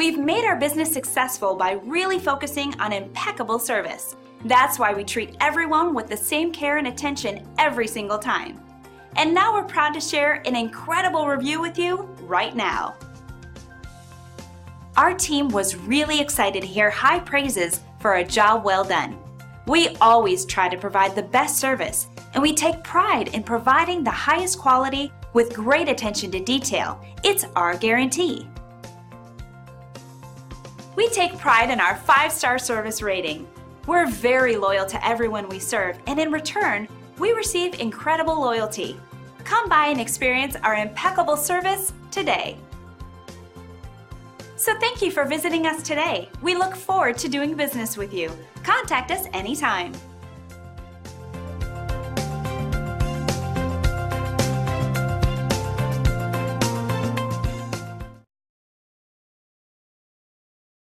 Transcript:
We've made our business successful by really focusing on impeccable service. That's why we treat everyone with the same care and attention every single time. And now we're proud to share an incredible review with you right now. Our team was really excited to hear high praises for a job well done. We always try to provide the best service, and we take pride in providing the highest quality with great attention to detail. It's our guarantee. We take pride in our 5-star service rating. We're very loyal to everyone we serve, and in return, we receive incredible loyalty. Come by and experience our impeccable service today. So thank you for visiting us today. We look forward to doing business with you. Contact us anytime.